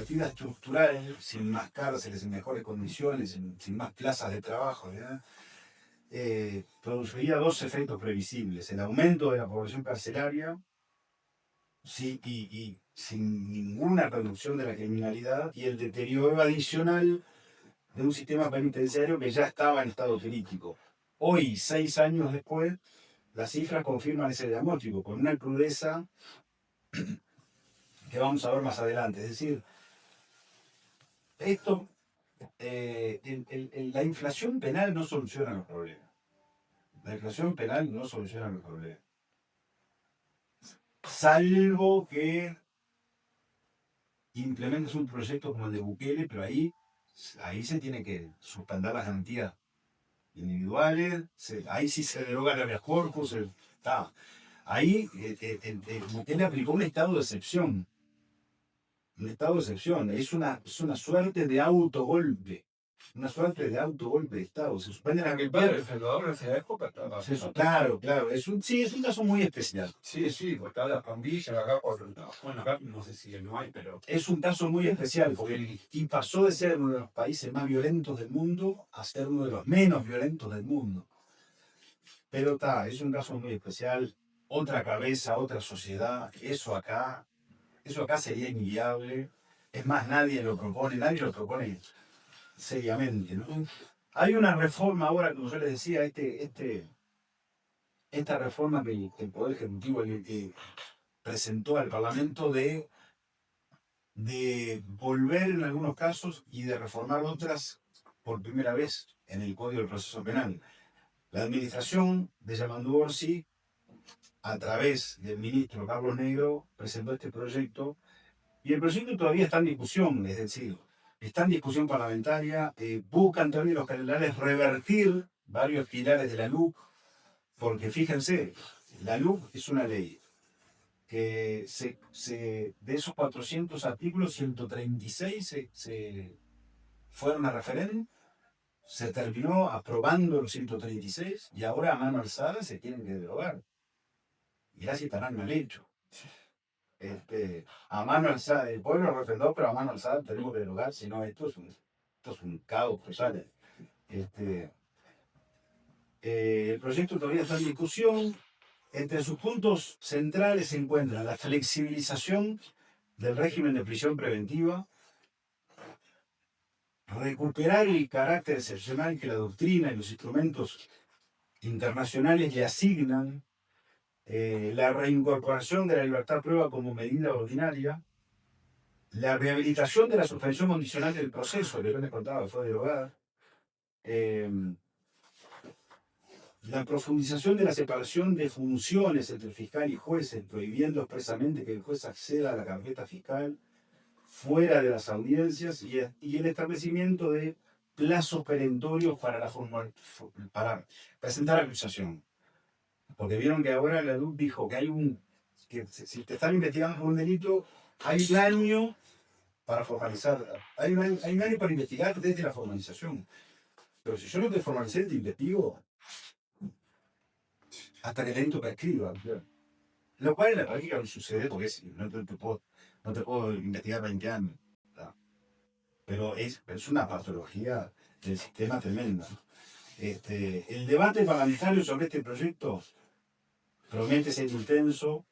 Alternativa estructural, sin más cárceles, en mejores condiciones, sin más plazas de trabajo, ¿verdad? Produciría dos efectos previsibles: el aumento de la población carcelaria, sí, y sin ninguna reducción de la criminalidad, y el deterioro adicional de un sistema penitenciario que ya estaba en estado crítico. Hoy, 6 años después, las cifras confirman ese diagnóstico con una crudeza que vamos a ver más adelante. Es decir, esto, la inflación penal no soluciona los problemas. La inflación penal no soluciona los problemas. Salvo que implementes un proyecto como el de Bukele, pero ahí se tiene que suspender las garantías individuales, ahí sí se deroga el habeas corpus, ahí Bukele aplicó un estado de excepción. Un estado de excepción, es una suerte de autogolpe. Una suerte de autogolpe de Estado. Se suspende la El padre del Salvador en esa época estaba. Claro, claro. Sí, es un caso muy especial. Sí, porque estaba la pandilla acá bueno, acá no sé si no hay, pero. Es un caso muy especial porque y pasó de ser uno de los países más violentos del mundo a ser uno de los menos violentos del mundo. Pero es un caso muy especial. Otra cabeza, otra sociedad. Eso acá sería inviable. Es más, nadie lo propone seriamente, ¿no? Hay una reforma ahora, como yo les decía, esta reforma que el Poder Ejecutivo presentó al Parlamento de volver en algunos casos y de reformar otras por primera vez en el Código del Proceso Penal. La administración de Yamandu Orsi, a través del ministro Carlos Negro, presentó este proyecto y el proyecto todavía está en discusión, es decir, está en discusión parlamentaria. Busca en términos generales revertir varios pilares de la LUC, porque fíjense, la LUC es una ley que de esos 400 artículos, 136 se fueron a referéndum, se terminó aprobando los 136 y ahora a mano alzada se tienen que derogar. Y así estarán mal hecho. A mano alzada, el pueblo refrendó, pero a mano alzada tenemos que derogar, si no, esto es un caos total. El proyecto todavía está en discusión. Entre sus puntos centrales se encuentra la flexibilización del régimen de prisión preventiva, recuperar el carácter excepcional que la doctrina y los instrumentos internacionales le asignan, la reincorporación de la libertad de prueba como medida ordinaria, la rehabilitación de la suspensión condicional del proceso, que yo les contaba, fue derogada, la profundización de la separación de funciones entre fiscal y jueces, prohibiendo expresamente que el juez acceda a la carpeta fiscal fuera de las audiencias y el establecimiento de plazos perentorios para presentar acusación. Porque vieron que ahora la LUC dijo que si te están investigando por un delito, hay un año para formalizar, hay un año para investigar desde la formalización. Pero si yo no te formalicé, te investigo hasta que el delito prescriba. Lo cual en la práctica no sucede porque no te puedo investigar 20 años. ¿Tá? Pero es una patología del sistema tremenda. El debate parlamentario sobre este proyecto promete ser intenso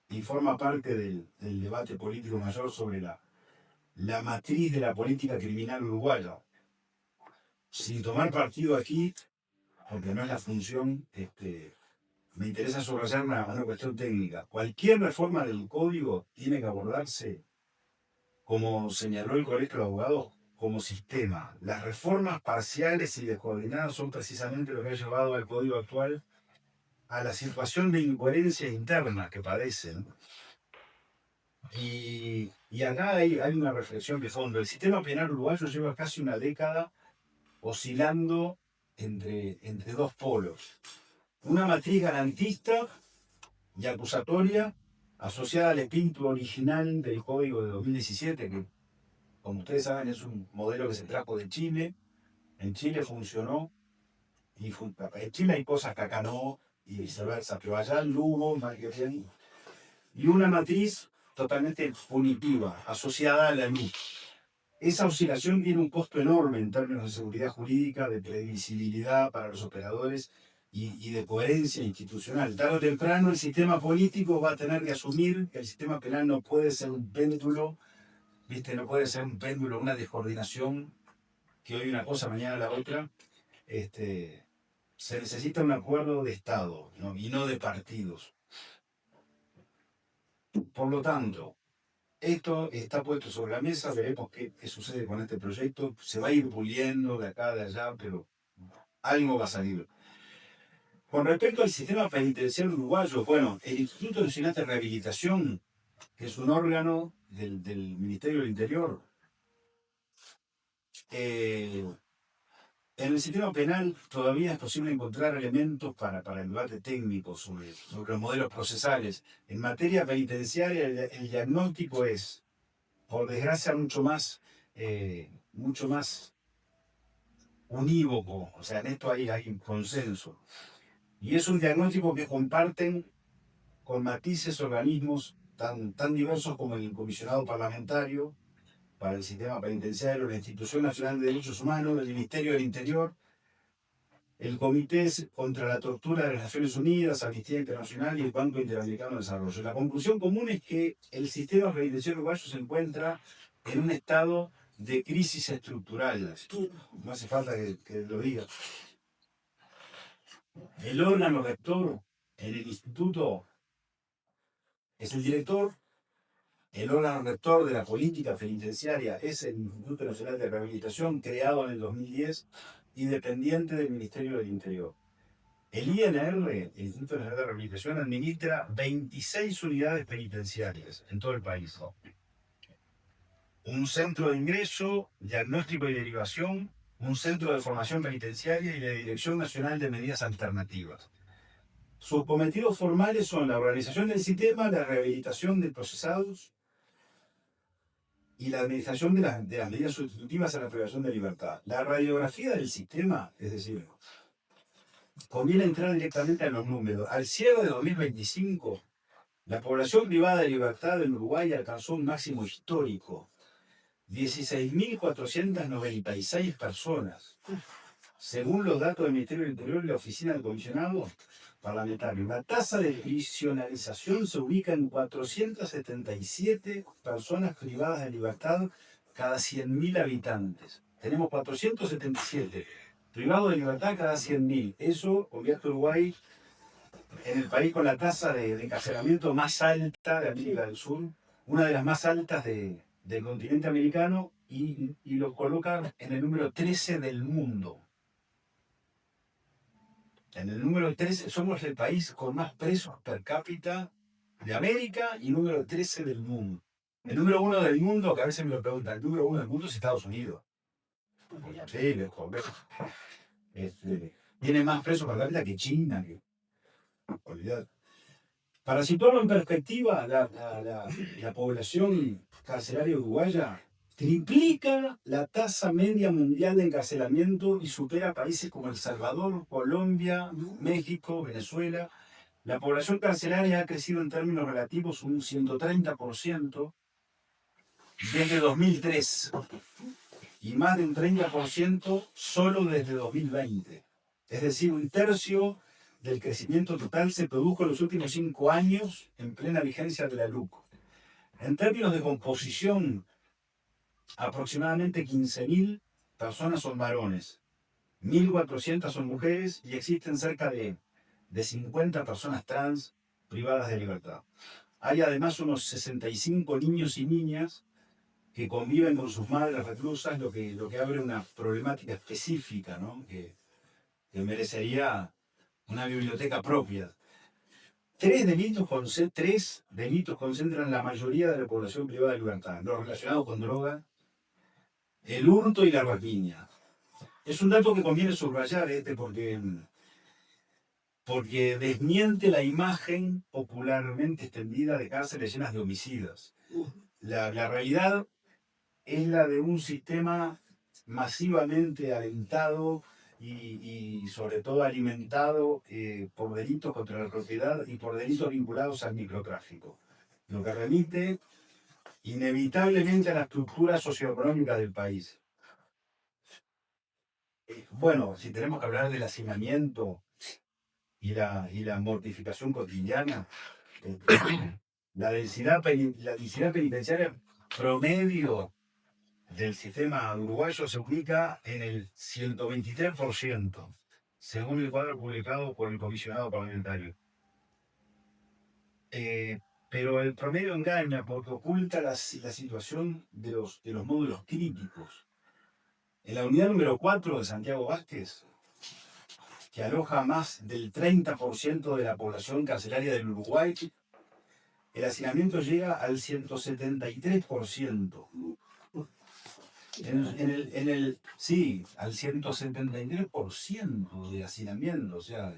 y forma parte del debate político mayor sobre la matriz de la política criminal uruguaya. Sin tomar partido aquí, porque no es la función, me interesa subrayar una cuestión técnica. Cualquier reforma del código tiene que abordarse, como señaló el Colegio de Abogados, como sistema. Las reformas parciales y descoordinadas son precisamente lo que ha llevado al código actual a la situación de incoherencia interna que padecen. Y acá hay una reflexión de fondo. El sistema penal uruguayo lleva casi una década oscilando entre dos polos. Una matriz garantista y acusatoria asociada al espíritu original del Código de 2017, que, como ustedes saben, es un modelo que se trajo de Chile. En Chile funcionó, en Chile hay cosas que acá no, y viceversa, pero allá en Lugo, más que bien, y una matriz totalmente punitiva, asociada a la luz. Esa oscilación tiene un costo enorme en términos de seguridad jurídica, de previsibilidad para los operadores y de coherencia institucional. Tarde o temprano el sistema político va a tener que asumir que el sistema penal no puede ser un péndulo, ¿viste? No puede ser un péndulo, una descoordinación, que hoy una cosa, mañana la otra. Se necesita un acuerdo de Estado, ¿no? Y no de partidos. Por lo tanto, esto está puesto sobre la mesa, veremos qué sucede con este proyecto. Se va a ir puliendo de acá, de allá, pero algo va a salir. Con respecto al sistema penitenciario uruguayo, bueno, el Instituto Nacional de Rehabilitación, que es un órgano del Ministerio del Interior, en el sistema penal todavía es posible encontrar elementos para el debate técnico sobre los modelos procesales. En materia penitenciaria, el diagnóstico es, por desgracia, mucho más unívoco. O sea, en esto hay un consenso. Y es un diagnóstico que comparten con matices organismos tan diversos como el Comisionado Parlamentario para el Sistema Penitenciario, la Institución Nacional de Derechos Humanos, el Ministerio del Interior, el Comité contra la Tortura de las Naciones Unidas, Amnistía Internacional y el Banco Interamericano de Desarrollo. La conclusión común es que el sistema penitenciario uruguayo se encuentra en un estado de crisis estructural. No hace falta que lo diga. El órgano rector en el instituto es el director. El órgano rector de la política penitenciaria es el Instituto Nacional de Rehabilitación, creado en el 2010 y dependiente del Ministerio del Interior. El INR, el Instituto Nacional de Rehabilitación, administra 26 unidades penitenciarias en todo el país. Un centro de ingreso, diagnóstico y derivación, un centro de formación penitenciaria y la Dirección Nacional de Medidas Alternativas. Sus cometidos formales son la organización del sistema, la rehabilitación de procesados y la administración de las medidas sustitutivas a la privación de libertad. La radiografía del sistema, es decir, conviene entrar directamente a los números. Al cierre de 2025, la población privada de libertad en Uruguay alcanzó un máximo histórico. 16.496 personas, según los datos del Ministerio del Interior y la Oficina del Comisionado Parlamentario. La tasa de prisionalización se ubica en 477 personas privadas de libertad cada 100.000 habitantes. Tenemos 477 privados de libertad cada 100.000. Eso convierte a Uruguay en el país con la tasa de encarcelamiento más alta de América del Sur, una de las más altas del continente americano, y lo coloca en el número 13 del mundo. En el número 13 somos el país con más presos per cápita de América y número 13 del mundo. El número 1 del mundo, que a veces me lo preguntan, el número 1 del mundo es Estados Unidos. Sí, tiene más presos per cápita que China. Olvidar. Para situarlo en perspectiva, la población carcelaria uruguaya triplica la tasa media mundial de encarcelamiento y supera países como El Salvador, Colombia, México, Venezuela. La población carcelaria ha crecido en términos relativos un 130% desde 2003 y más de un 30% solo desde 2020. Es decir, un tercio del crecimiento total se produjo en los últimos 5 años en plena vigencia de la LUC. En términos de composición, aproximadamente 15.000 personas son varones, 1.400 son mujeres y existen cerca de 50 personas trans privadas de libertad. Hay además unos 65 niños y niñas que conviven con sus madres reclusas, lo que abre una problemática específica, ¿no? que merecería una biblioteca propia. Tres delitos concentran la mayoría de la población privada de libertad, lo relacionado con droga, el hurto y la rapiña. Es un dato que conviene subrayar porque porque desmiente la imagen popularmente extendida de cárceles llenas de homicidas. La realidad es la de un sistema masivamente alentado y sobre todo alimentado por delitos contra la propiedad y por delitos vinculados al microtráfico, lo que remite inevitablemente a la estructura socioeconómica del país. Bueno, si tenemos que hablar del hacinamiento y la mortificación cotidiana, la densidad penitenciaria promedio del sistema uruguayo se ubica en el 123%, según el cuadro publicado por el comisionado parlamentario. Pero el promedio engaña porque oculta la situación de los módulos críticos. En la unidad número 4 de Santiago Vázquez, que aloja más del 30% de la población carcelaria del Uruguay, el hacinamiento llega al 173%. Sí, al 173% de hacinamiento, o sea,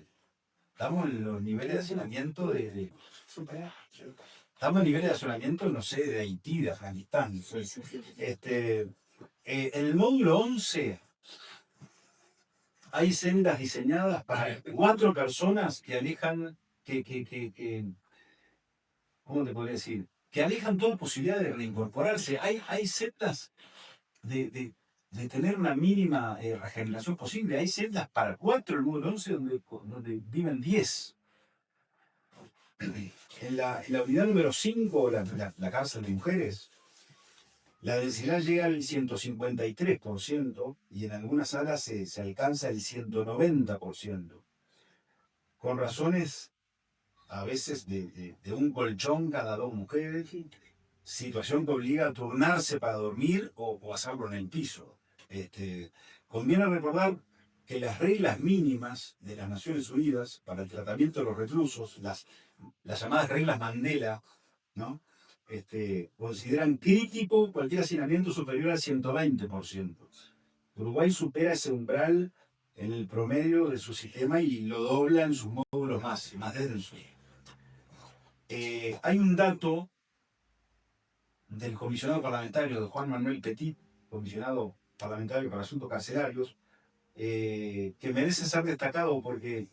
estamos en los niveles de hacinamiento estamos en niveles de hacinamiento, no sé, de Haití, de Afganistán. En el módulo 11 hay celdas diseñadas para 4 personas que alejan, ¿cómo te podría decir? Que alejan toda posibilidad de reincorporarse. Hay celdas de tener una mínima regeneración posible. Hay celdas para 4 en el módulo 11 donde viven 10. En la unidad número 5, la cárcel de mujeres, la densidad llega al 153% y en algunas salas se alcanza el 190%, con razones a veces de un colchón cada 2 mujeres, situación que obliga a turnarse para dormir o hacerlo en el piso. Conviene recordar que las reglas mínimas de las Naciones Unidas para el tratamiento de los reclusos, las llamadas reglas Mandela, ¿no? Consideran crítico cualquier hacinamiento superior al 120%. Uruguay supera ese umbral en el promedio de su sistema y lo dobla en sus módulos más densos. Hay un dato del comisionado parlamentario de Juan Manuel Petit, comisionado parlamentario para asuntos carcelarios, que merece ser destacado porque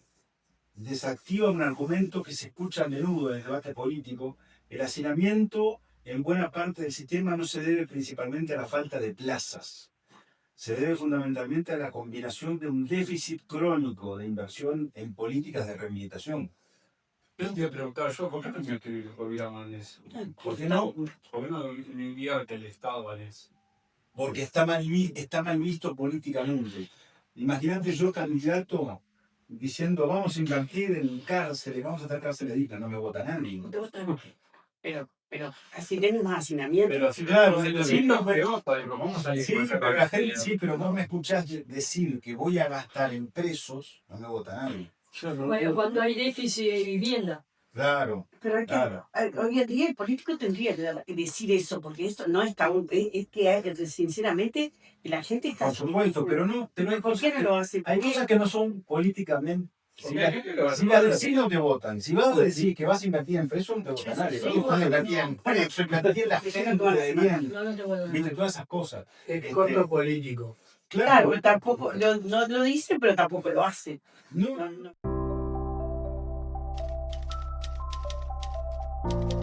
desactiva un argumento que se escucha a menudo en el debate político. El hacinamiento en buena parte del sistema no se debe principalmente a la falta de plazas, se debe fundamentalmente a la combinación de un déficit crónico de inversión en políticas de rehabilitación. Yo te preguntaba yo, ¿por qué no me que el gobierno en eso? ¿Por qué no? ¿Por qué no invierte el Estado en eso? Porque está mal visto políticamente. Imagínate yo candidato diciendo vamos a invertir en cárceles, vamos a hacer cárceles dignas, no me vota nadie. No te gusta, no. Pero así tenemos hacinamiento. Pero así Claro, sí, no me gusta, vamos a salir Sí, con esa pero cárcel. pero vos me escuchás decir que voy a gastar en presos, no me vota nadie. Bueno, cuando hay déficit de vivienda. Claro, Pero hay que, claro. hoy en día el político tendría que decir eso, porque esto no está, es que hay, sinceramente la gente está... Por supuesto, pero hay ¿Por qué no lo hace? hay cosas que no son políticamente. Si Porque las hay gente que lo hace. decís no te votan. Si vas a decir que vas a invertir en presos, no te vota nadie. Sí, Vas a invertir en presos, invertir en la Que gente tengan toda la de semana. bien. No te voy a dar. Viste, todas esas cosas. Es corto político. Claro, tampoco, no lo dice, pero tampoco lo hace. No, No.